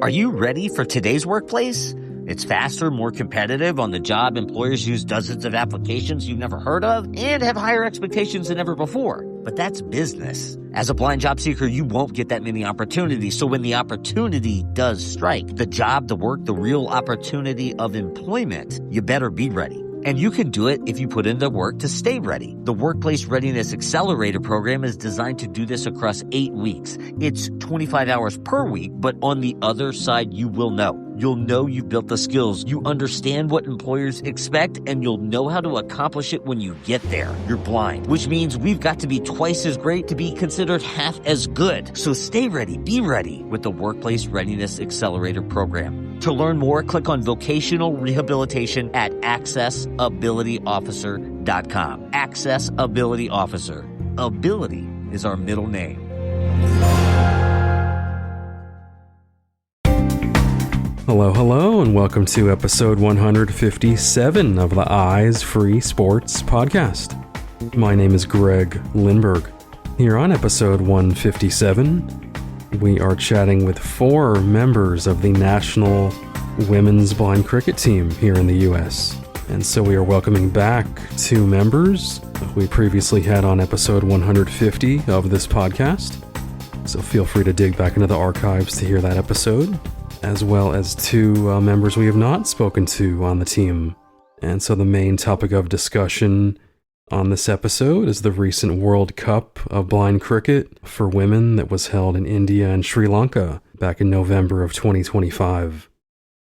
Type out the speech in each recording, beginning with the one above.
Are you ready for today's workplace? It's faster, more competitive. On the job, employers use dozens of applications you've never heard of and have higher expectations than ever before. But that's business. As a blind job seeker, you won't get that many opportunities. So when the opportunity does strike, the job, the work, the real opportunity of employment, you better be ready. And you can do it if you put in the work to stay ready. The Workplace Readiness Accelerator program is designed to do this across 8 weeks. It's 25 hours per week, but on the other side, you will know. You'll know you've built the skills. You understand what employers expect, and you'll know how to accomplish it when you get there. You're blind, which means we've got to be twice as great to be considered half as good. So stay ready, be ready with the Workplace Readiness Accelerator program. To learn more, click on vocational rehabilitation at accessabilityofficer.com. Access Ability Officer. Ability is our middle name. Hello, and welcome to episode 157 of the Eyes Free Sports podcast. My name is Greg Lindberg. Here on episode 157, we are chatting with 4 members of the national women's blind cricket team here in the U.S. And so we are welcoming back 2 members we previously had on episode 150 of this podcast. So feel free to dig back into the archives to hear that episode, as well as 2 members we have not spoken to on the team. And so the main topic of discussion on this episode is the recent World Cup of blind cricket for women that was held in India and Sri Lanka back in November of 2025.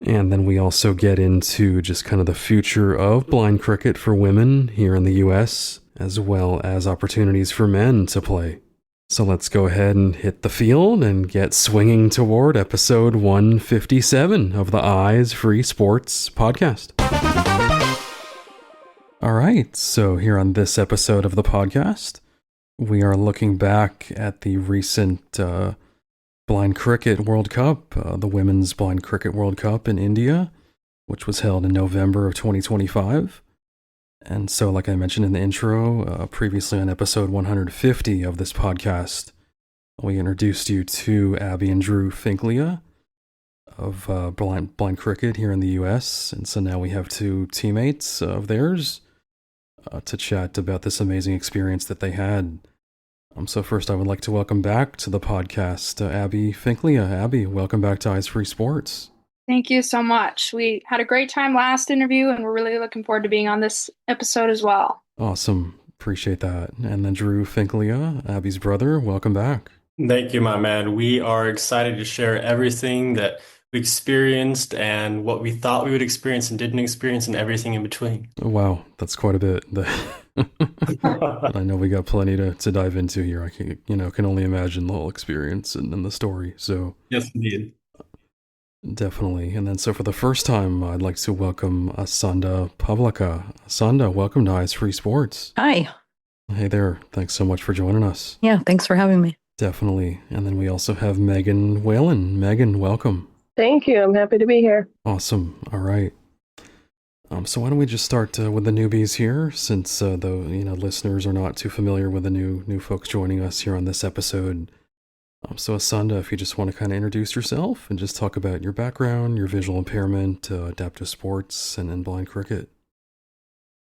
And then we also get into just kind of the future of blind cricket for women here in the US, as well as opportunities for men to play. So let's go ahead and hit the field and get swinging toward episode 157 of the Eyes Free Sports podcast. All right, so here on this episode of the podcast, we are looking back at the recent Blind Cricket World Cup, the Women's Blind Cricket World Cup in India, which was held in November of 2025. And so, like I mentioned in the intro, previously on episode 150 of this podcast, we introduced you to Abey and Drew Finklea of blind cricket here in the U.S. And so now we have 2 teammates of theirs to chat about this amazing experience that they had. So first, I would like to welcome back to the podcast Abey Finklea. Abey, welcome back to Eyes Free Sports. Thank you so much. We had a great time last interview, and we're really looking forward to being on this episode as well. Awesome. Appreciate that. And then Drew Finklea, Abby's brother, welcome back. Thank you, my man. We are excited to share everything that we experienced and what we thought we would experience and didn't experience and everything in between. Wow, that's quite a bit. I know we got plenty to dive into here. I can only imagine the whole experience and the story. So yes, indeed. Definitely. And then so for the first time, I'd like to welcome Asanda Pavlacka. Asanda, welcome to Eyes Free Sports. Hi. Hey there. Thanks so much for joining us. Yeah, thanks for having me. Definitely. And then we also have Meghan Whalen. Meghan, welcome. Thank you. I'm happy to be here. Awesome. All right. So why don't we just start with the newbies here, since the listeners are not too familiar with the new folks joining us here on this episode. So Asanda, if you just want to kind of introduce yourself and just talk about your background, your visual impairment, adaptive sports, and blind cricket.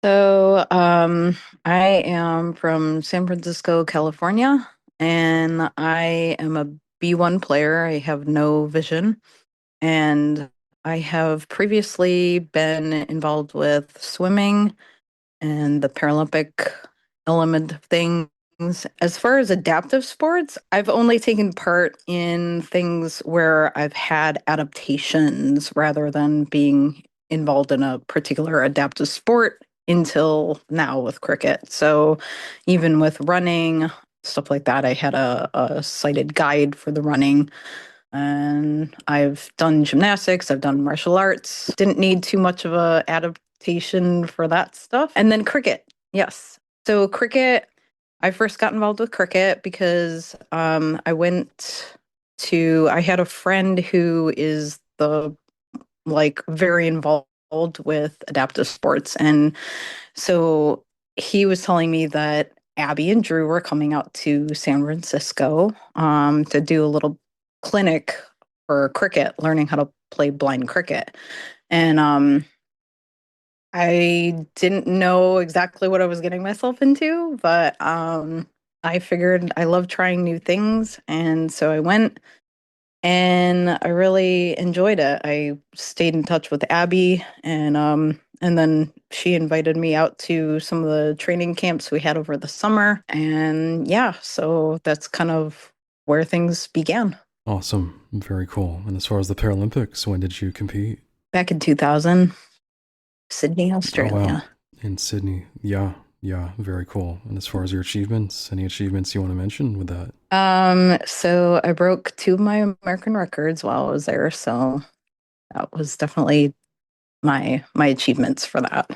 So I am from San Francisco, California, and I am a B1 player. I have no vision, and I have previously been involved with swimming and the Paralympic element of things. As far as adaptive sports, I've only taken part in things where I've had adaptations rather than being involved in a particular adaptive sport until now with cricket. So even with running, stuff like that, I had a sighted guide for the running. And I've done gymnastics, I've done martial arts. Didn't need too much of a adaptation for that stuff. And then cricket, yes. So cricket, I first got involved with cricket because I had a friend who is very involved with adaptive sports. And so he was telling me that Abey and Drew were coming out to San Francisco to do a little clinic for cricket, learning how to play blind cricket. And I didn't know exactly what I was getting myself into, but I figured I love trying new things. And so I went and I really enjoyed it. I stayed in touch with Abby, and then she invited me out to some of the training camps we had over the summer. And yeah, so that's kind of where things began. Awesome. Very cool. And as far as the Paralympics, when did you compete? Back in 2000, Sydney, Oh, Australia. wow. In Sydney. Yeah. Yeah. Very cool. And as far as your achievements, any achievements you want to mention with that? So I broke 2 of my American records while I was there. So that was definitely my achievements for that.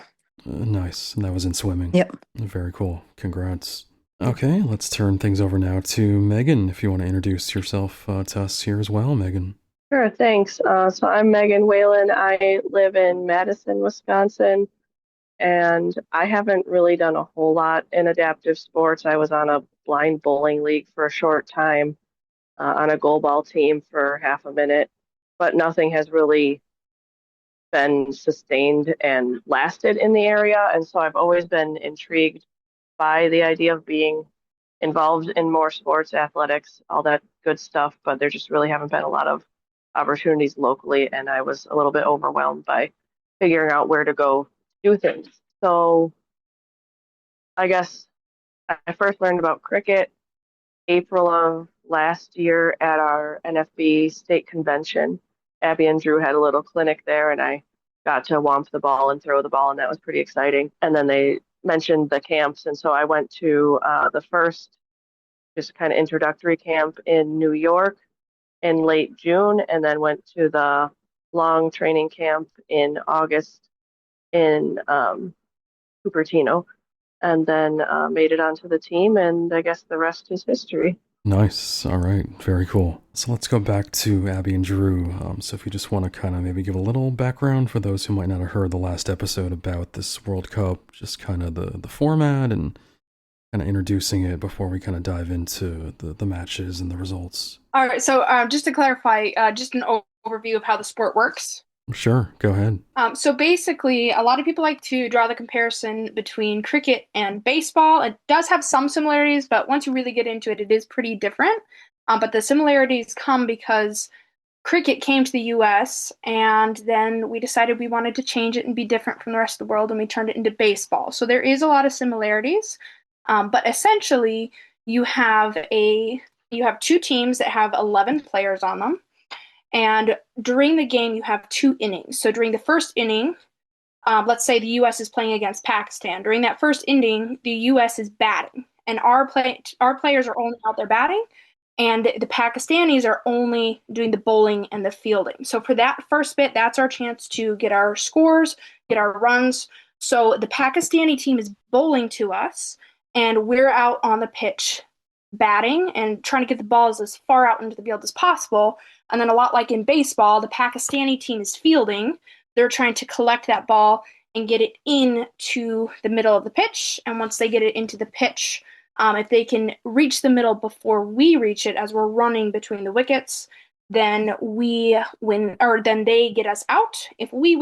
Nice. And that was in swimming. Yep. Very cool. Congrats. Okay, let's turn things over now to Meghan. If you want to introduce yourself to us here as well, Meghan. Sure, thanks. So I'm Meghan Whalen. I live in Madison, Wisconsin, and I haven't really done a whole lot in adaptive sports. I was on a blind bowling league for a short time, on a goalball team for half a minute, but nothing has really been sustained and lasted in the area. And so I've always been intrigued by the idea of being involved in more sports, athletics, all that good stuff, but there just really haven't been a lot of opportunities locally, and I was a little bit overwhelmed by figuring out where to go do things. So I guess I first learned about cricket April of last year at our NFB state convention. Abey and Drew had a little clinic there, and I got to whomp the ball and throw the ball, and that was pretty exciting. And then they mentioned the camps, and so I went to the first just kind of introductory camp in New York in late June, and then went to the long training camp in August in Cupertino, and then made it onto the team, and I guess the rest is history. Nice. All right. Very cool. So let's go back to Abey and Drew. So if you just want to kind of maybe give a little background for those who might not have heard the last episode about this World Cup, just kind of the format and kind of introducing it before we kind of dive into the matches and the results. All right, so just to clarify, just an overview of how the sport works. Sure, go ahead. So basically, a lot of people like to draw the comparison between cricket and baseball. It does have some similarities, but once you really get into it, it is pretty different. But the similarities come because cricket came to the US, and then we decided we wanted to change it and be different from the rest of the world, and we turned it into baseball. So there is a lot of similarities, but essentially, you have 2 teams that have 11 players on them. And during the game, you have 2 innings. So during the first inning, let's say the U.S. is playing against Pakistan. During that first inning, the U.S. is batting, and our players are only out there batting, and the Pakistanis are only doing the bowling and the fielding. So for that first bit, that's our chance to get our scores, get our runs. So the Pakistani team is bowling to us, and we're out on the pitch batting and trying to get the balls as far out into the field as possible. And then a lot like in baseball, the Pakistani team is fielding. They're trying to collect that ball and get it into the middle of the pitch. And once they get it into the pitch, if they can reach the middle before we reach it as we're running between the wickets, then we win, or then they get us out. If we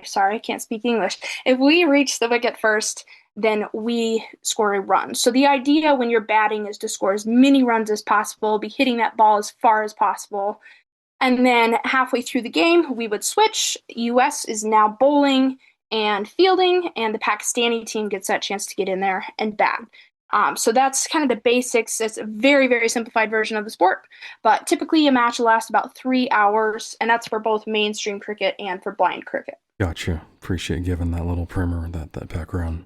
sorry, I can't speak English. If we reach the wicket first, then we score a run. So the idea when you're batting is to score as many runs as possible, be hitting that ball as far as possible. And then halfway through the game, we would switch. US is now bowling and fielding, and the Pakistani team gets that chance to get in there and bat. So that's kind of the basics. It's a very, very simplified version of the sport. But typically a match will last about 3 hours, and that's for both mainstream cricket and for blind cricket. Gotcha. Appreciate giving that little primer, that background.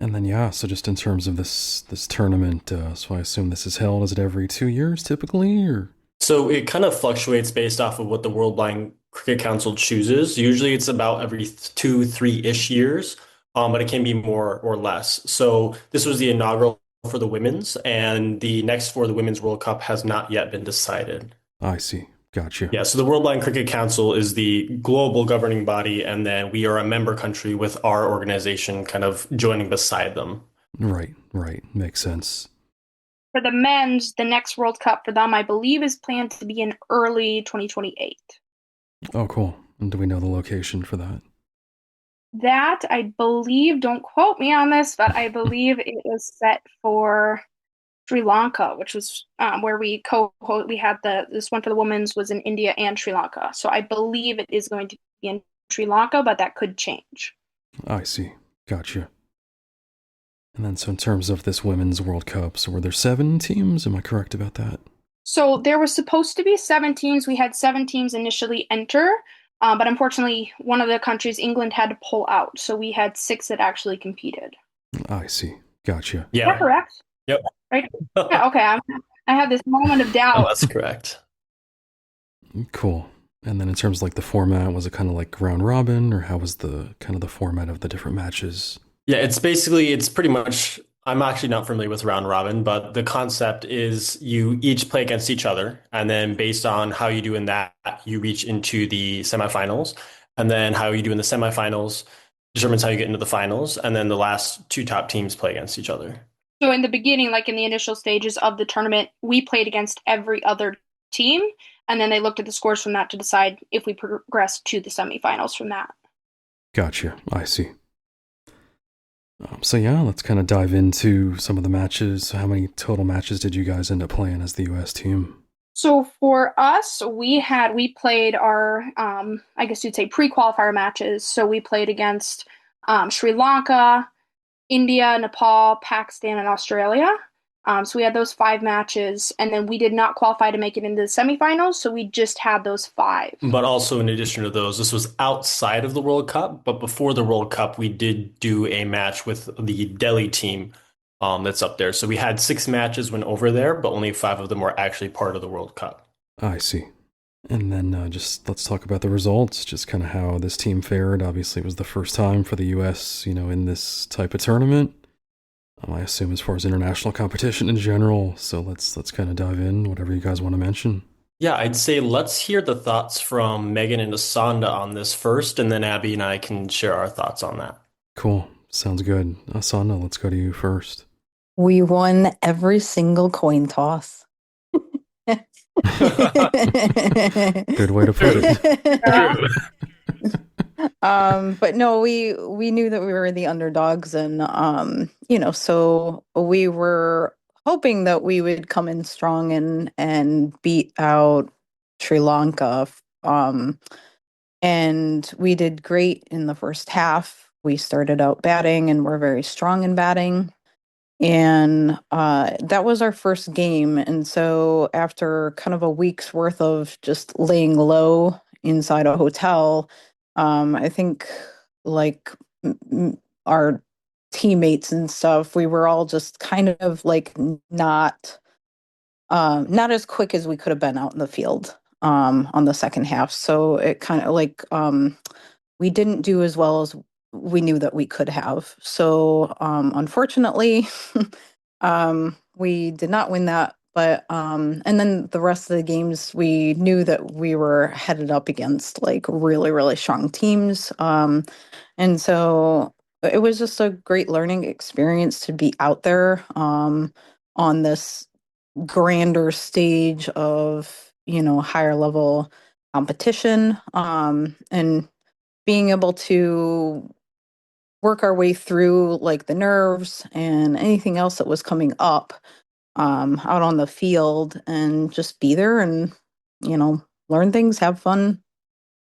And then, yeah, so just in terms of this tournament, so I assume this is held, is it every 2 years typically, or? So it kind of fluctuates based off of what the World Blind Cricket Council chooses. Usually it's about every 2, 3-ish years, but it can be more or less. So this was the inaugural for the women's, and the next for the Women's World Cup has not yet been decided. I see. Gotcha. Yeah, so the World Blind Cricket Council is the global governing body, and then we are a member country with our organization kind of joining beside them. Right. Makes sense. For the men's, the next World Cup for them, I believe, is planned to be in early 2028. Oh, cool. And do we know the location for that? That, I believe, don't quote me on this, but I believe it was set for Sri Lanka, which was where we had this one for the women's was in India and Sri Lanka. So I believe it is going to be in Sri Lanka, but that could change. I see. Gotcha. And then, so in terms of this Women's World Cup, so were there 7 teams? Am I correct about that? So there was supposed to be 7 teams. We had 7 teams initially enter, but unfortunately, one of the countries, England, had to pull out. So we had 6 that actually competed. I see. Gotcha. Is that correct? Yep. Right? Yeah, okay. I had this moment of doubt. That's correct. Cool. And then in terms of like the format, was it kind of like round robin, or how was the kind of the format of the different matches? Yeah, it's pretty much, I'm actually not familiar with round robin, but the concept is you each play against each other. And then based on how you do in that, you reach into the semifinals. And then how you do in the semifinals determines how you get into the finals. And then the last 2 top teams play against each other. So in the beginning, like in the initial stages of the tournament, we played against every other team. And then they looked at the scores from that to decide if we progressed to the semifinals from that. Gotcha. I see. So yeah, let's kind of dive into some of the matches. How many total matches did you guys end up playing as the U.S. team? So for us, we played our, I guess you'd say pre-qualifier matches. So we played against Sri Lanka, India, Nepal, Pakistan, and Australia. So we had those 5 matches, and then we did not qualify to make it into the semifinals, so we just had those 5. But also in addition to those, this was outside of the World Cup, but before the World Cup, we did do a match with the Delhi team that's up there. So we had 6 matches when over there, but only 5 of them were actually part of the World Cup. I see. And then just let's talk about the results, just kind of how this team fared. Obviously, it was the first time for the U.S., in this type of tournament. I assume as far as international competition in general. So let's kind of dive in, whatever you guys want to mention. Yeah, I'd say let's hear the thoughts from Meghan and Asanda on this first, and then Abby and I can share our thoughts on that. Cool. Sounds good. Asanda, let's go to you first. We won every single coin toss. Good way to put it. But no, we knew that we were the underdogs, and so we were hoping that we would come in strong and beat out Sri Lanka. And we did great in the first half. We started out batting and we're very strong in batting. And that was our first game. And so after kind of a week's worth of just laying low inside a hotel, I think like our teammates and stuff, we were all just kind of like not as quick as we could have been out in the field on the second half. So it kind of like we didn't do as well as we knew that we could have. So unfortunately, we did not win that. But and then the rest of the games, we knew that we were headed up against like really, really strong teams. And so it was just a great learning experience to be out there on this grander stage of, higher level competition, and being able to work our way through like the nerves and anything else that was coming up out on the field, and just be there and learn things, have fun.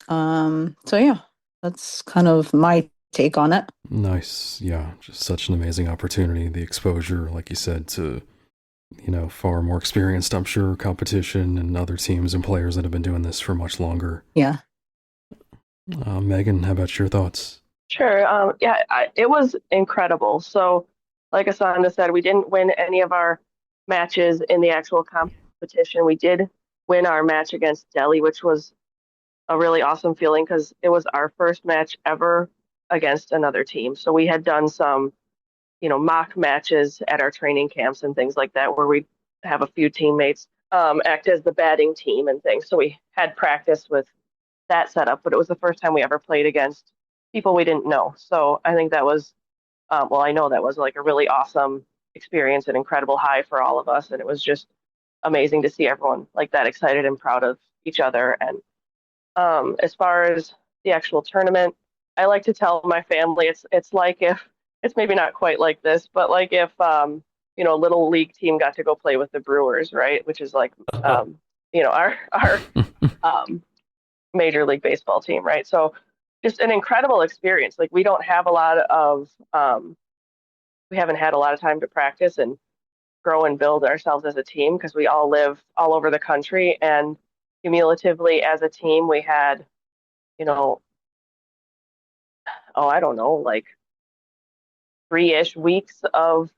So yeah, that's kind of my take on it. Nice. Yeah, just such an amazing opportunity. The exposure, like you said, to far more experienced, I'm sure, competition and other teams and players that have been doing this for much longer. Yeah. Meghan, how about your thoughts? Sure. It was incredible. So, like Asanda said, we didn't win any of our matches in the actual competition. We did win our match against Delhi, which was a really awesome feeling because it was our first match ever against another team. So we had done some, mock matches at our training camps and things like that, where we'd have a few teammates act as the batting team and things. So we had practice with that setup, but it was the first time we ever played against people we didn't know. So I think that was, I know that was like a really awesome experience, an incredible high for all of us. And it was just amazing to see everyone like that excited and proud of each other. And as far as the actual tournament, I like to tell my family it's like if it's maybe not quite like this, but like if a little league team got to go play with the Brewers, right? Which is like our Major League Baseball team, right? So just an incredible experience. Like we haven't had a lot of time to practice and grow and build ourselves as a team because we all live all over the country, and cumulatively as a team we had, I don't know, like 3-ish weeks of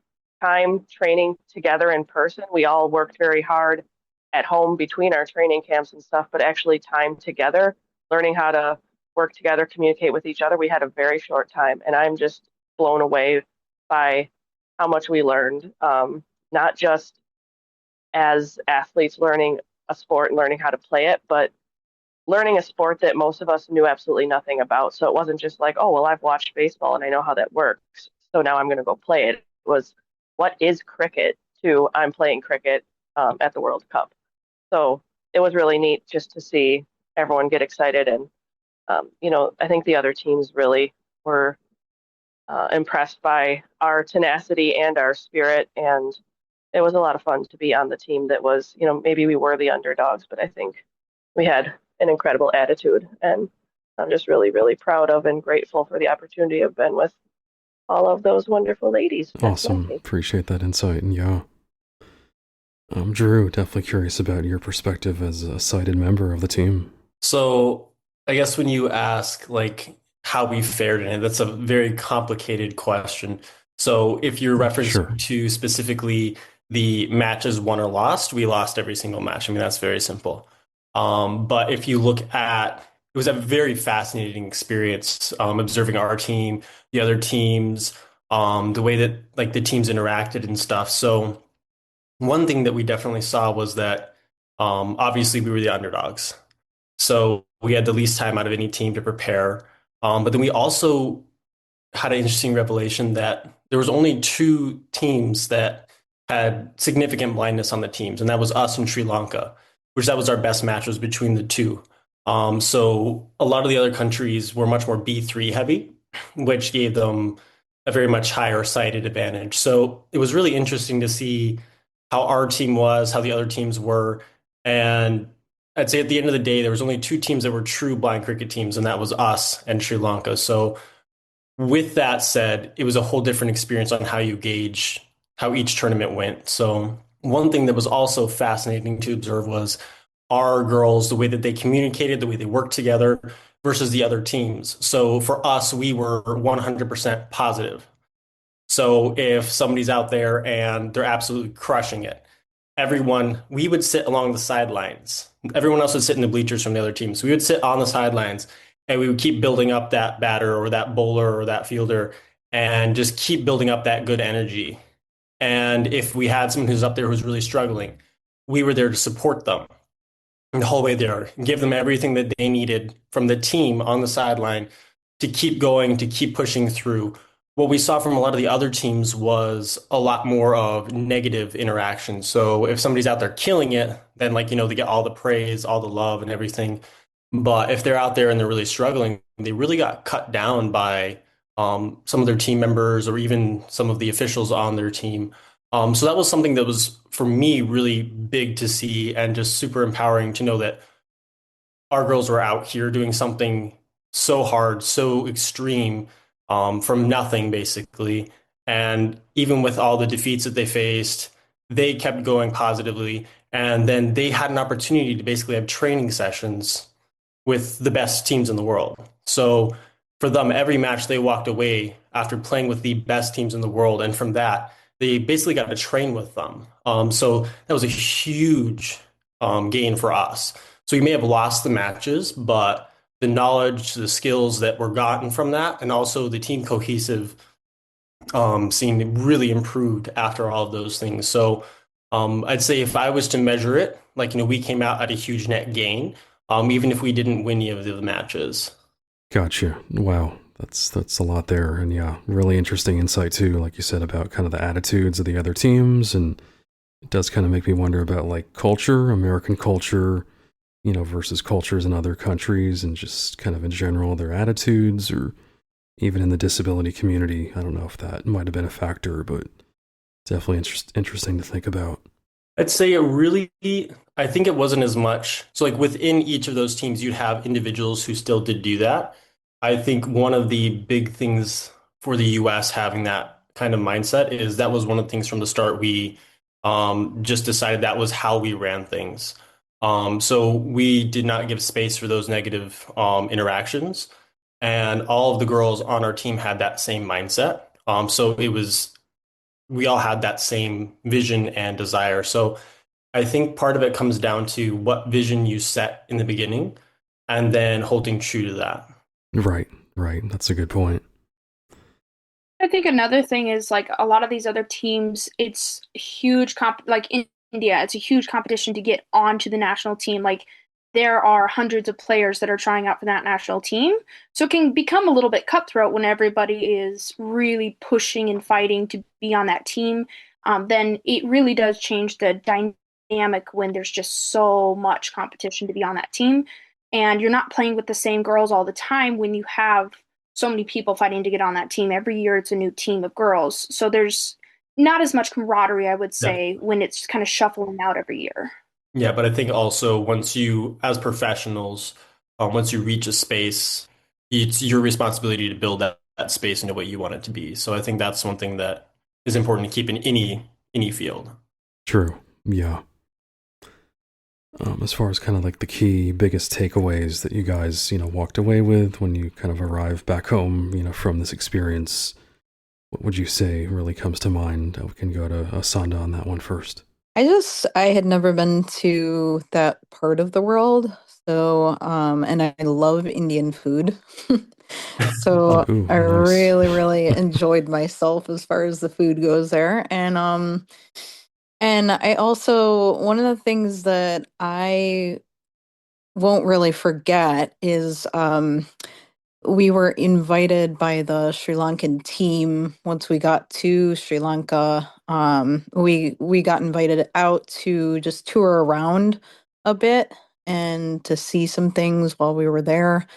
time training together in person. We all worked very hard at home between our training camps and stuff, but actually time together, learning how to work together, communicate with each other. We had a very short time, and I'm just blown away by how much we learned, not just as athletes learning a sport and learning how to play it, but learning a sport that most of us knew absolutely nothing about. So it wasn't just like, oh, well, I've watched baseball and I know how that works, so now I'm going to go play it. It was, what is cricket, to I'm playing cricket at the World Cup. So it was really neat just to see everyone get excited. And, I think the other teams really were impressed by our tenacity and our spirit. And it was a lot of fun to be on the team that was, maybe we were the underdogs, but I think we had an incredible attitude. And I'm just really, really proud of and grateful for the opportunity I've been with all of those wonderful ladies. Awesome. Appreciate that insight. And yeah. Drew, definitely curious about your perspective as a cited member of the team. So I guess when you ask like how we fared in it, that's a very complicated question. So if you're referencing to specifically the matches won or lost, we lost every single match. I mean, that's very simple. But if you look at, it was a very fascinating experience, observing our team, the other teams, the way that like the teams interacted and stuff. So one thing that we definitely saw was that obviously we were the underdogs. So we had the least time out of any team to prepare. But then we also had an interesting revelation that there was only 2 teams that had significant blindness on the teams, and that was us and Sri Lanka, which that was our best match, was between the 2. So a lot of the other countries were much more B3 heavy, which gave them a very much higher sighted advantage. So it was really interesting to see how our team was, how the other teams were. And I'd say at the end of the day, there was only 2 teams that were true blind cricket teams, and that was us and Sri Lanka. So with that said, it was a whole different experience on how you gauge how each tournament went. So one thing that was also fascinating to observe was our girls, the way that they communicated, the way they worked together versus the other teams. So for us, we were 100% positive. So if somebody's out there and they're absolutely crushing it, we would sit along the sidelines. Everyone else would sit in the bleachers from the other team. So we would sit on the sidelines and we would keep building up that batter or that bowler or that fielder and just keep building up that good energy. And if we had someone who's up there who's really struggling, we were there to support them the whole way there, give them everything that they needed from the team on the sideline to keep going, to keep pushing through. What we saw from a lot of the other teams was a lot more of negative interaction. So if somebody's out there killing it, then they get all the praise, all the love and everything. But if they're out there and they're really struggling, they really got cut down by some of their team members or even some of the officials on their team. So that was something that was, for me, really big to see and just super empowering to know that our girls were out here doing something so hard, so extreme, from nothing, basically. And even with all the defeats that they faced, they kept going positively. And then they had an opportunity to basically have training sessions with the best teams in the world. So for them, every match they walked away after playing with the best teams in the world. And from that, they basically got to train with them. So that was a huge gain for us. So we may have lost the matches, but the knowledge, the skills that were gotten from that, and also the team cohesive seemed really improved after all of those things. So I'd say if I was to measure it, we came out at a huge net gain, even if we didn't win any of the matches. Gotcha. Wow. That's a lot there, and yeah, really interesting insight too, like you said about kind of the attitudes of the other teams, and it does kind of make me wonder about like culture, American culture, versus cultures in other countries, and just kind of in general their attitudes, or even in the disability community. I don't know if that might have been a factor, but definitely interesting to think about. I'd say I think it wasn't as much. So, like within each of those teams, you'd have individuals who still did do that. I think one of the big things for the US having that kind of mindset is that was one of the things from the start. We just decided that was how we ran things. So we did not give space for those negative interactions. And all of the girls on our team had that same mindset. So we all had that same vision and desire. So I think part of it comes down to what vision you set in the beginning and then holding true to that. Right, right. That's a good point. I think another thing is like a lot of these other teams, it's huge like in India, it's a huge competition to get onto the national team. Like there are hundreds of players that are trying out for that national team. So it can become a little bit cutthroat when everybody is really pushing and fighting to be on that team. Then it really does change the dynamic when there's just so much competition to be on that team. And you're not playing with the same girls all the time when you have so many people fighting to get on that team. Every year it's a new team of girls. So there's not as much camaraderie, I would Yeah. say, when it's kind of shuffling out every year. Yeah, but I think also once you, as professionals, once you reach a space, it's your responsibility to build that space into what you want it to be. So I think that's one thing that is important to keep in any field. True. Yeah. As far as kind of like the key biggest takeaways that you guys, walked away with when you kind of arrive back home, from this experience, what would you say really comes to mind? We can go to Asanda on that one first. I had never been to that part of the world. So, and I love Indian food. So Ooh, I nice. really, really enjoyed myself as far as the food goes there. And I also, one of the things that I won't really forget is we were invited by the Sri Lankan team once we got to Sri Lanka. We got invited out to just tour around a bit and to see some things while we were there.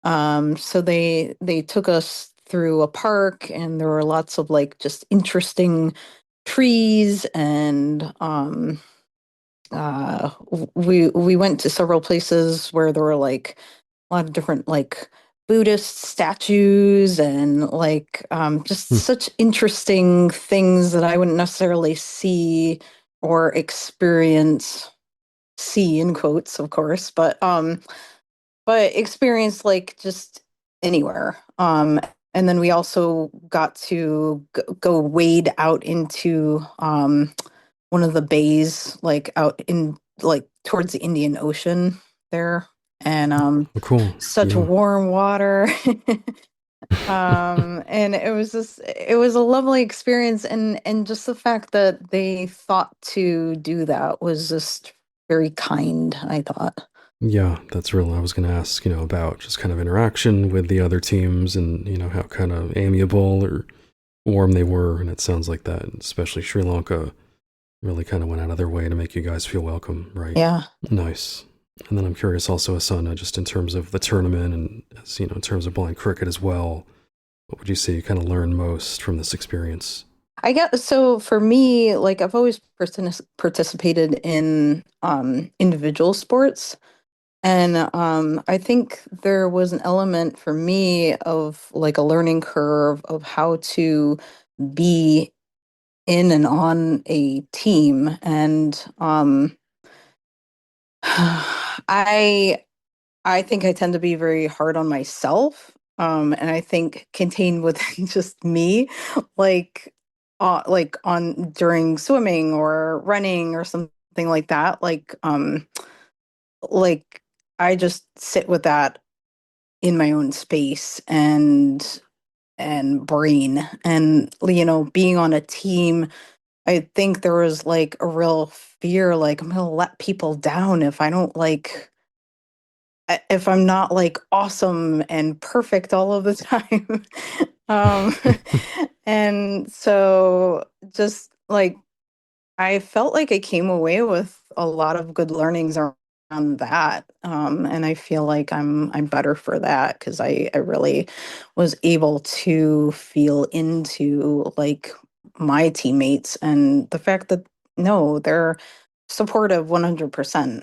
So they took us through a park, and there were lots of like just interesting trees, and we went to several places where there were like a lot of different like Buddhist statues, and like just Hmm. such interesting things that I wouldn't necessarily see or experience, see in quotes, of course, but experience like just anywhere. And then we also got to go wade out into one of the bays, like out in like towards the Indian Ocean there, and Oh, cool. such Yeah. warm water. And it was a lovely experience, and just the fact that they thought to do that was just very kind, I thought. Yeah, that's real. I was going to ask, about just kind of interaction with the other teams and, how kind of amiable or warm they were. And it sounds like that, especially Sri Lanka really kind of went out of their way to make you guys feel welcome, right? Yeah. Nice. And then I'm curious also, Asana, just in terms of the tournament and, in terms of blind cricket as well, what would you say you kind of learned most from this experience? I guess so. For me, like I've always participated in individual sports. And I think there was an element for me of like a learning curve of how to be in and on a team. And I I think I tend to be very hard on myself. And I think contained within just me, like on during swimming or running or something like that. Like I just sit with that in my own space and brain, and being on a team, I think there was like a real fear, like I'm gonna let people down if I don't like if I'm not like awesome and perfect all of the time. um, and so just like I felt like I came away with a lot of good learnings around that. And I feel like I'm better for that because I really was able to feel into like my teammates and the fact that no, they're supportive 100%.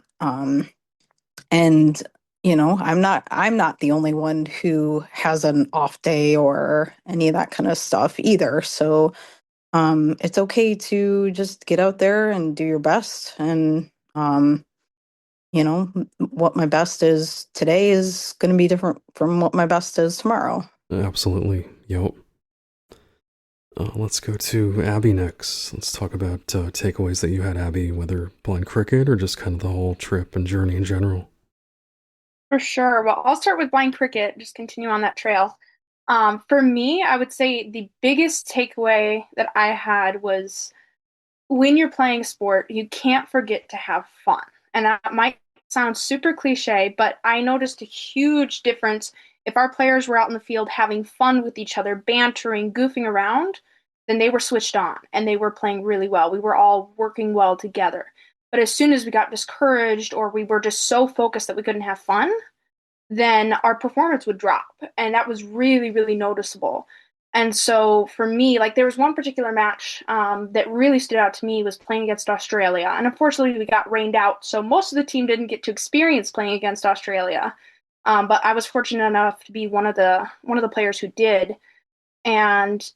And I'm not the only one who has an off day or any of that kind of stuff either. So it's okay to just get out there and do your best. And, what my best is today is going to be different from what my best is tomorrow. Absolutely. Yep. Let's go to Abey next. Let's talk about takeaways that you had, Abey, whether playing cricket or just kind of the whole trip and journey in general. For sure. Well, I'll start with blind cricket, just continue on that trail. For me, I would say the biggest takeaway that I had was when you're playing sport, you can't forget to have fun. And that might sound super cliche, but I noticed a huge difference if our players were out in the field having fun with each other, bantering, goofing around, then they were switched on and they were playing really well. We were all working well together. But as soon as we got discouraged or we were just so focused that we couldn't have fun, then our performance would drop. And that was really, really noticeable. And so for me, like there was one particular match that really stood out to me was playing against Australia. And unfortunately, we got rained out. So most of the team didn't get to experience playing against Australia. But I was fortunate enough to be one of the players who did. And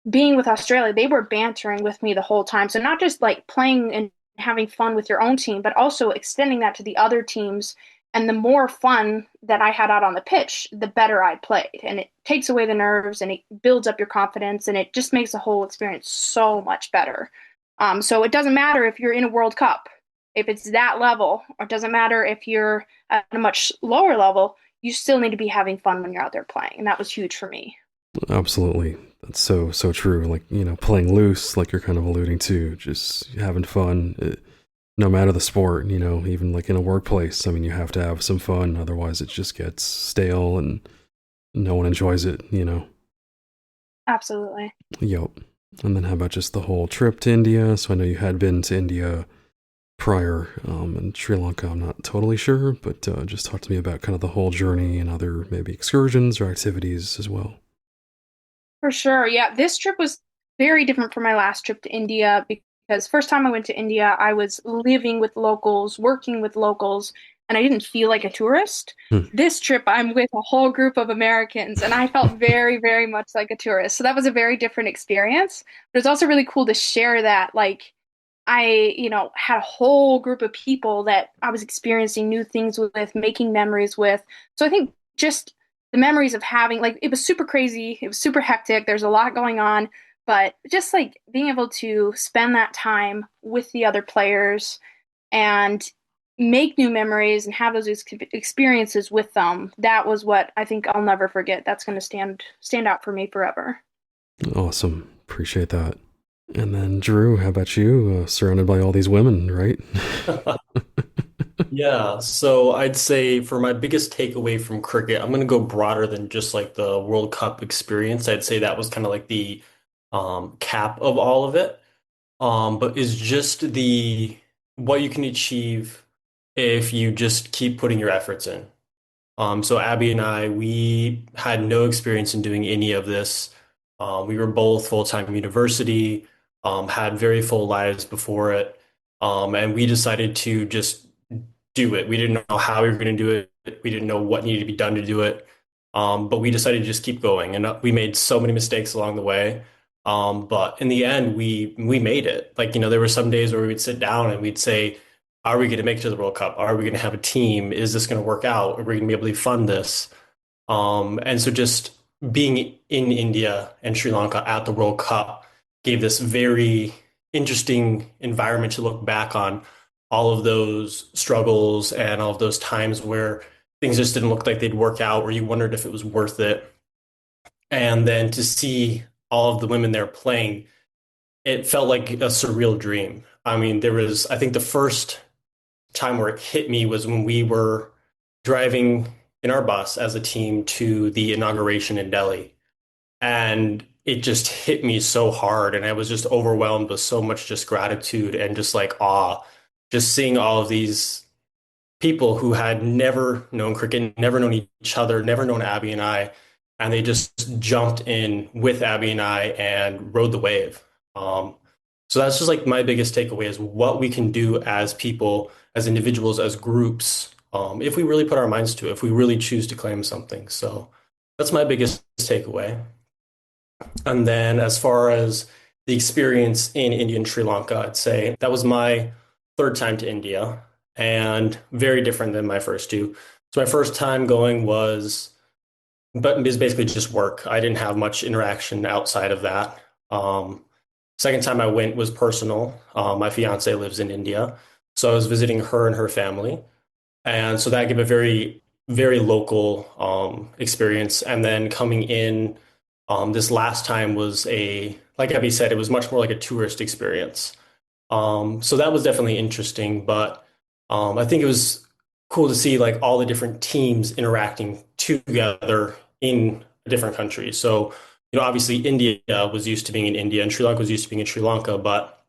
being with Australia, they were bantering with me the whole time. So not just like playing and having fun with your own team, but also extending that to the other teams. And the more fun that I had out on the pitch, the better I played. And it takes away the nerves and it builds up your confidence and it just makes the whole experience so much better. So it doesn't matter if you're in a World Cup, if it's that level, or it doesn't matter if you're at a much lower level, you still need to be having fun when you're out there playing. And that was huge for me. Absolutely. That's so true. Like, playing loose, like you're kind of alluding to, just having fun. No matter the sport, even like in a workplace, I mean, you have to have some fun. Otherwise, it just gets stale and no one enjoys it. Absolutely. Yep. And then how about just the whole trip to India? So I know you had been to India prior, and Sri Lanka, I'm not totally sure, but just talk to me about kind of the whole journey and other maybe excursions or activities as well. For sure. Yeah, this trip was very different from my last trip to India because first time I went to India, I was living with locals, working with locals, and I didn't feel like a tourist. Hmm. This trip, I'm with a whole group of Americans, and I felt very, very much like a tourist. So that was a very different experience. But it's also really cool to share that. Like, had a whole group of people that I was experiencing new things with, making memories with. So I think just the memories of having like it was super crazy, it was super hectic, there's a lot going on, but just like being able to spend that time with the other players and make new memories and have those experiences with them, that was what I think I'll never forget. That's going to stand out for me forever. Awesome. Appreciate that. And then Drew, how about you? Surrounded by all these women, right? Yeah, so I'd say for my biggest takeaway from cricket, I'm going to go broader than just like the World Cup experience. I'd say that was kind of like the cap of all of it. But is just the what you can achieve if you just keep putting your efforts in. So Abby and I, we had no experience in doing any of this. We were both full-time university, had very full lives before it, and we decided to just do it. We didn't know how we were going to do it. We didn't know what needed to be done to do it. But we decided to just keep going, and we made so many mistakes along the way. But in the end, we made it. Like, there were some days where we would sit down and we'd say, are we going to make it to the World Cup? Are we going to have a team? Is this going to work out? Are we going to be able to fund this? And so just being in India and Sri Lanka at the World Cup gave this very interesting environment to look back on all of those struggles and all of those times where things just didn't look like they'd work out, or you wondered if it was worth it. And then to see all of the women there playing, it felt like a surreal dream. I mean, I think the first time where it hit me was when we were driving in our bus as a team to the inauguration in Delhi. And it just hit me so hard. And I was just overwhelmed with so much just gratitude and just like awe, just seeing all of these people who had never known cricket, never known each other, never known Abey and I, and they just jumped in with Abey and I and rode the wave. Um, so that's just like my biggest takeaway is what we can do as people, as individuals, as groups, if we really put our minds to it, if we really choose to claim something. So that's my biggest takeaway. And then as far as the experience in India and Sri Lanka, I'd say that was my third time to India and very different than my first two. So my first time going but it was basically just work. I didn't have much interaction outside of that. Second time I went was personal. My fiance lives in India, so I was visiting her and her family, and so that gave a very, very local experience. And then coming in, this last time was like Abby said, it was much more like a tourist experience. So that was definitely interesting, but I think it was cool to see like all the different teams interacting together in a different country. So, obviously India was used to being in India and Sri Lanka was used to being in Sri Lanka, but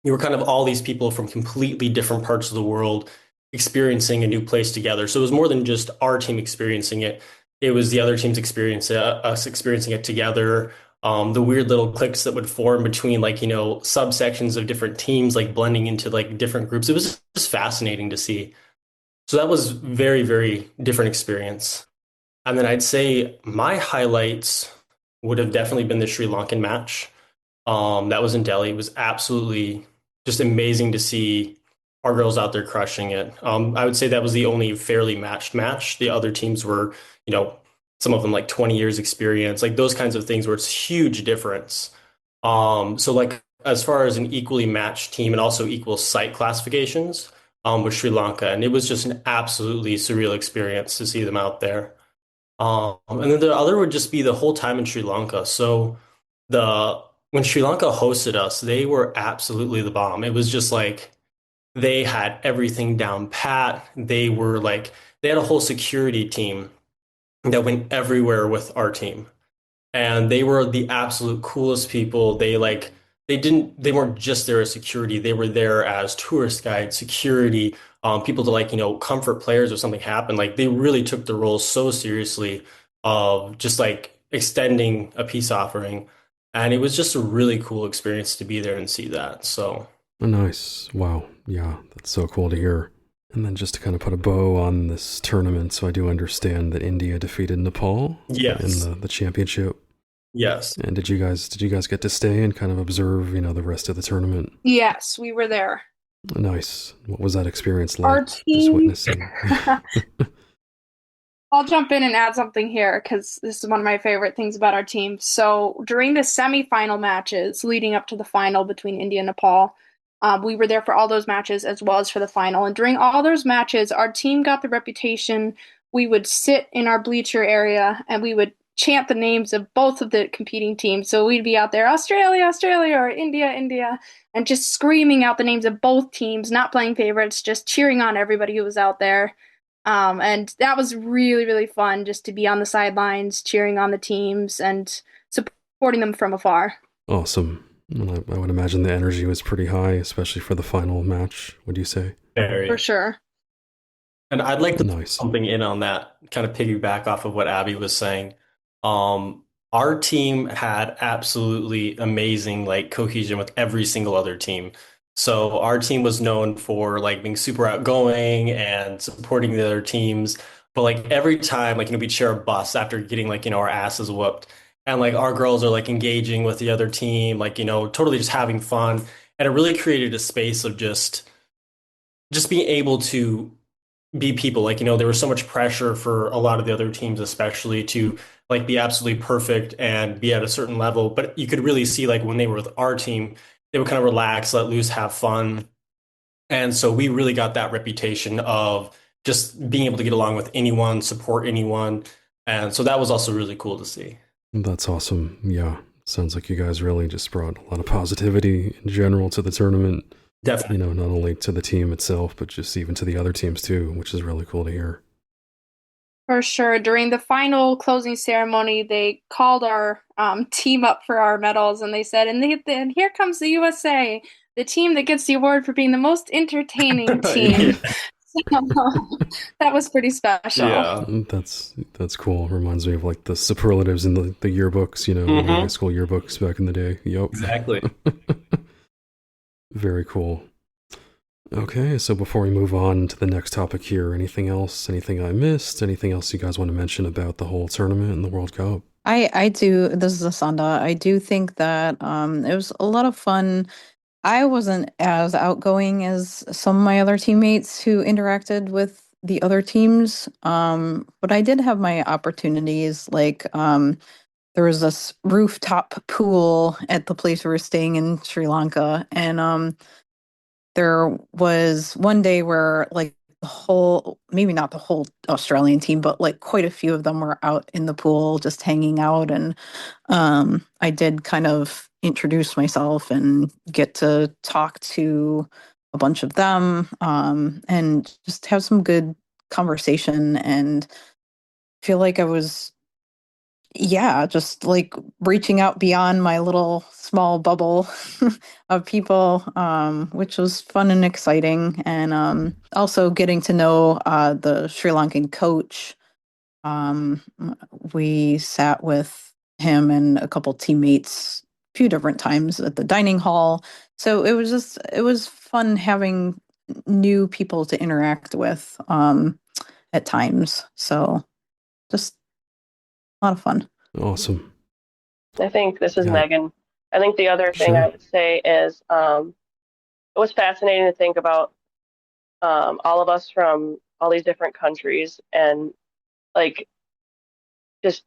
you were kind of all these people from completely different parts of the world experiencing a new place together. So it was more than just our team experiencing it. It was the other teams experiencing us experiencing it together. The weird little cliques that would form between like, subsections of different teams, like blending into like different groups. It was just fascinating to see. So that was very, very different experience. And then I'd say my highlights would have definitely been the Sri Lankan match. That was in Delhi. It was absolutely just amazing to see our girls out there crushing it. I would say that was the only fairly matched match. The other teams were, some of them like 20 years experience, like those kinds of things where it's huge difference. So like as far as an equally matched team and also equal site classifications, with Sri Lanka, and it was just an absolutely surreal experience to see them out there. And then the other would just be the whole time in Sri Lanka. So the when Sri Lanka hosted us, they were absolutely the bomb. It was just like they had everything down pat. They had a whole security team that went everywhere with our team. And they were the absolute coolest people. They weren't just there as security. They were there as tourist guides, security, people to comfort players if something happened. Like they really took the role so seriously of just like extending a peace offering. And it was just a really cool experience to be there and see that. So Nice. Wow. Yeah, that's so cool to hear. And then just to kind of put a bow on this tournament, so I do understand that India defeated Nepal yes, in the championship. yes. And did you guys get to stay and kind of observe, the rest of the tournament? Yes, we were there. Nice. What was that experience like? Our Just team. witnessing. I'll jump in and add something here because this is one of my favorite things about our team. So during the semifinal matches leading up to the final between India and Nepal, we were there for all those matches as well as for the final. And during all those matches, our team got the reputation. We would sit in our bleacher area and we would chant the names of both of the competing teams. So we'd be out there, Australia, Australia, or India, India, and just screaming out the names of both teams, not playing favorites, just cheering on everybody who was out there. And that was really, really fun just to be on the sidelines, cheering on the teams and supporting them from afar. Awesome. Well, I would imagine the energy was pretty high, especially for the final match, would you say? Very. For sure. And I'd like to put Nice. something in on that, kind of piggyback off of what Abby was saying. Our team had absolutely amazing like cohesion with every single other team. So our team was known for like being super outgoing and supporting the other teams. But like every time, like, we'd share a bus after getting like, our asses whooped. And like our girls are like engaging with the other team, like, totally just having fun. And it really created a space of just being able to be people. Like, there was so much pressure for a lot of the other teams, especially to like be absolutely perfect and be at a certain level. But you could really see like when they were with our team, they would kind of relax, let loose, have fun. And so we really got that reputation of just being able to get along with anyone, support anyone. And so that was also really cool to see. That's awesome. Yeah. Sounds like you guys really just brought a lot of positivity in general to the tournament. Definitely. Not only to the team itself, but just even to the other teams too, which is really cool to hear. For sure. During the final closing ceremony, they called our team up for our medals, and they said, and here comes the USA, the team that gets the award for being the most entertaining team. Yeah. So that was pretty special. Yeah. That's cool. Reminds me of like the superlatives in the yearbooks, in the high school yearbooks back in the day. Yep. Exactly. Very cool. Okay, so before we move on to the next topic here, anything else? Anything I missed? Anything else you guys want to mention about the whole tournament and the World Cup? I do. This is Asanda. I do think that it was a lot of fun. I wasn't as outgoing as some of my other teammates who interacted with the other teams, but I did have my opportunities. Like there was this rooftop pool at the place we were staying in Sri Lanka, and there was one day where like the whole, maybe not the whole Australian team, but like quite a few of them were out in the pool just hanging out. And I did kind of introduce myself and get to talk to a bunch of them, and just have some good conversation and feel like I was, yeah, just like reaching out beyond my little small bubble of people, which was fun and exciting. And also getting to know the Sri Lankan coach. Um, we sat with him and a couple teammates a few different times at the dining hall. So it was fun having new people to interact with at times. So just a lot of fun. Awesome. I think this is Yeah. Megan. I think the other thing Sure. I would say is it was fascinating to think about all of us from all these different countries and like just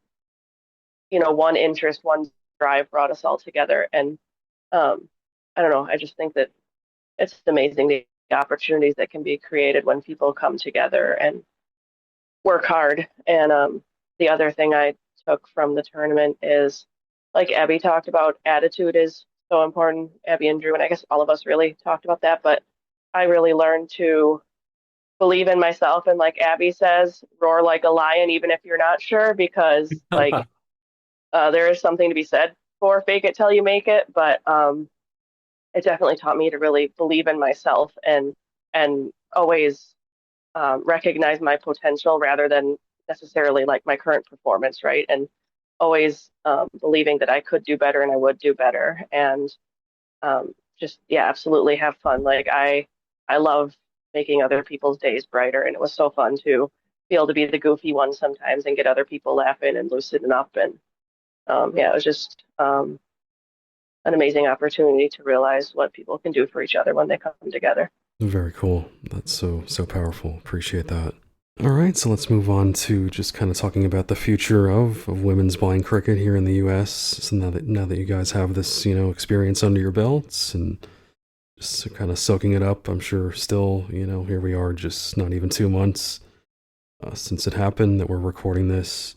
one interest, one drive brought us all together. And I don't know, I just think that it's amazing the opportunities that can be created when people come together and work hard. And the other thing I took from the tournament is, like Abby talked about, attitude is so important. Abby and Drew, and I guess all of us really talked about that, but I really learned to believe in myself and, like Abby says, roar like a lion even if you're not sure, because like there is something to be said for fake it till you make it. But it definitely taught me to really believe in myself and always recognize my potential rather than necessarily like my current performance, right? And always believing that I could do better and I would do better, and just yeah, absolutely have fun. Like I love making other people's days brighter, and it was so fun to be able to be the goofy one sometimes and get other people laughing and loosening up. And yeah, it was just an amazing opportunity to realize what people can do for each other when they come together. Very cool. That's so powerful. Appreciate that. All right, so let's move on to just kind of talking about the future of women's blind cricket here in the U.S. So now that you guys have this, experience under your belts and just kind of soaking it up, I'm sure still, here we are, just not even 2 months since it happened that we're recording this.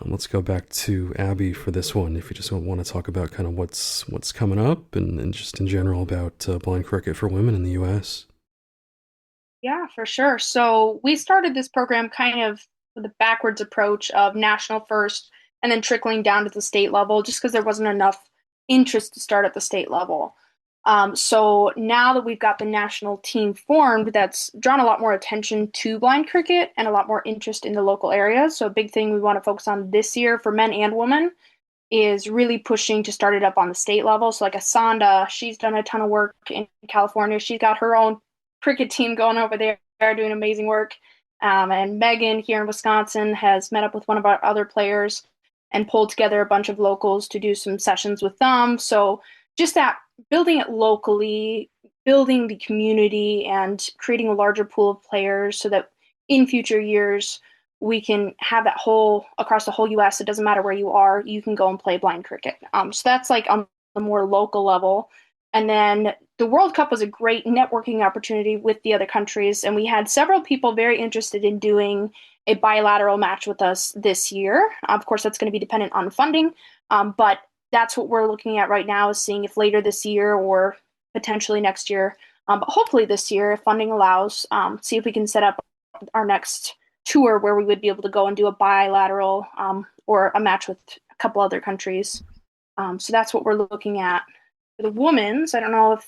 Let's go back to Abby for this one. If you just want to talk about kind of what's coming up and just in general about blind cricket for women in the U.S. Yeah, for sure. So we started this program kind of with a backwards approach of national first and then trickling down to the state level just because there wasn't enough interest to start at the state level. So now that we've got the national team formed, that's drawn a lot more attention to blind cricket and a lot more interest in the local areas. So a big thing we want to focus on this year for men and women is really pushing to start it up on the state level. So like Asanda, she's done a ton of work in California. She's got her own cricket team going over there, doing amazing work. And Meghan here in Wisconsin has met up with one of our other players and pulled together a bunch of locals to do some sessions with them. So just that building it locally, building the community, and creating a larger pool of players so that in future years we can have that whole across the whole US. It doesn't matter where you are, you can go and play blind cricket. So that's like on the more local level. And then the World Cup was a great networking opportunity with the other countries. And we had several people very interested in doing a bilateral match with us this year. Of course, that's going to be dependent on funding. But that's what we're looking at right now, is seeing if later this year or potentially next year, but hopefully this year, if funding allows, see if we can set up our next tour where we would be able to go and do a bilateral or a match with a couple other countries. So that's what we're looking at. For the women's, I don't know if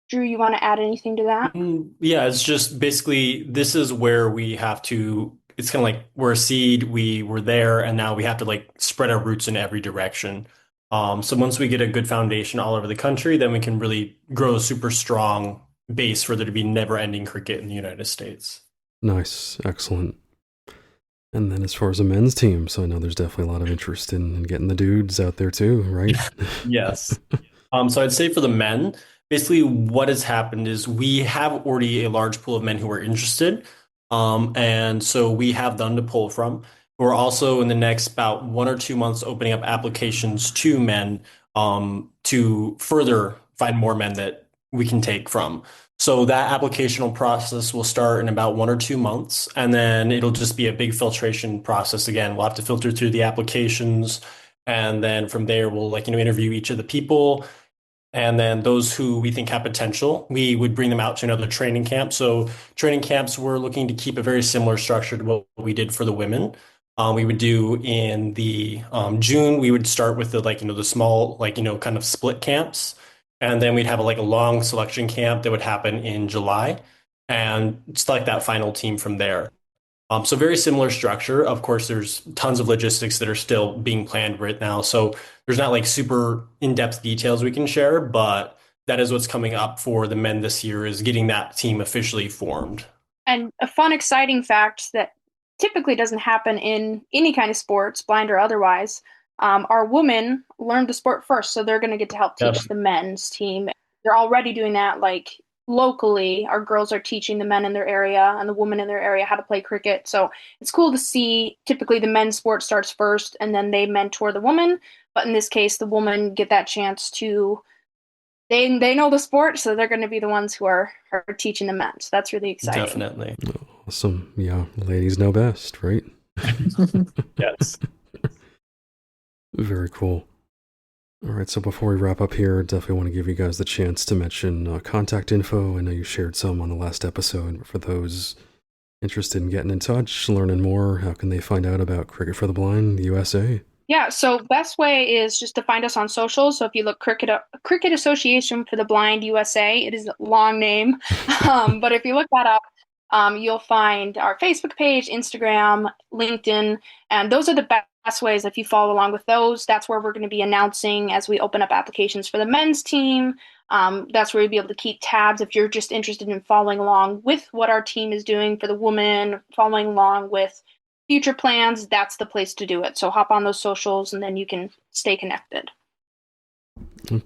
Drew, you want to add anything to that? Yeah, it's just basically this is where we have to, it's kind of like we're a seed, we were there, and now we have to like spread our roots in every direction. So once we get a good foundation all over the country, then we can really grow a super strong base for there to be never-ending cricket in the United States. Nice. Excellent. And then as far as a men's team, so I know there's definitely a lot of interest in getting the dudes out there too, right? Yes. So I'd say for the men, basically what has happened is we have already a large pool of men who are interested. And so we have them to pull from. We're also in the next about 1 or 2 months opening up applications to men to further find more men that we can take from. So that applicational process will start in about 1 or 2 months, and then it'll just be a big filtration process. Again, we'll have to filter through the applications, and then from there we'll interview each of the people. And then those who we think have potential, we would bring them out to another training camp. So training camps, we're looking to keep a very similar structure to what we did for the women. We would do in the June, we would start with the small, kind of split camps. And then we'd have a long selection camp that would happen in July and select that final team from there. So very similar structure. Of course, there's tons of logistics that are still being planned right now. So there's not super in-depth details we can share, but that is what's coming up for the men this year, is getting that team officially formed. And a fun, exciting fact that typically doesn't happen in any kind of sports, blind or otherwise, our women learned the sport first, so they're going to get to help teach the men's team. They're already doing that locally. Our girls are teaching the men in their area and the women in their area how to play cricket. So it's cool to see. Typically the men's sport starts first and then they mentor the woman. But in this case, the women get that chance to, they know the sport, so they're going to be the ones who are teaching the men. So that's really exciting. Definitely. Awesome. Yeah. Ladies know best, right? Yes. Very cool. All right, so before we wrap up here, definitely want to give you guys the chance to mention contact info. I know you shared some on the last episode, but for those interested in getting in touch, learning more, how can they find out about Cricket for the Blind USA? Yeah, so best way is just to find us on social. So if you look Cricket Association for the Blind USA, it is a long name, but if you look that up, you'll find our Facebook page, Instagram, LinkedIn, and those are the best ways. If you follow along with those, that's where we're going to be announcing as we open up applications for the men's team. That's where you'll be able to keep tabs if you're just interested in following along with what our team is doing for the women, following along with future plans. That's the place to do it. So hop on those socials and then you can stay connected.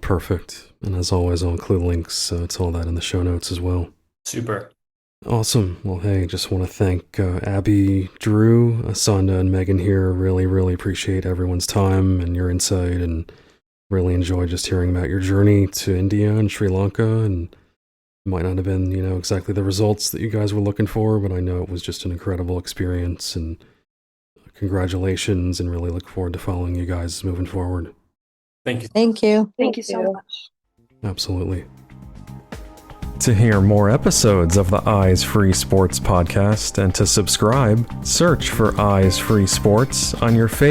Perfect. And as always, I'll include links to all that in the show notes as well. Super. Awesome. Well, hey, just want to thank Abey, Drew, Asanda, and Meghan here. Really, really appreciate everyone's time and your insight, and really enjoy just hearing about your journey to India and Sri Lanka. And it might not have been, exactly the results that you guys were looking for, but I know it was just an incredible experience, and congratulations, and really look forward to following you guys moving forward. Thank you. Thank you. Thank you so much. Absolutely. To hear more episodes of the Eyes Free Sports podcast and to subscribe, search for Eyes Free Sports on your favorite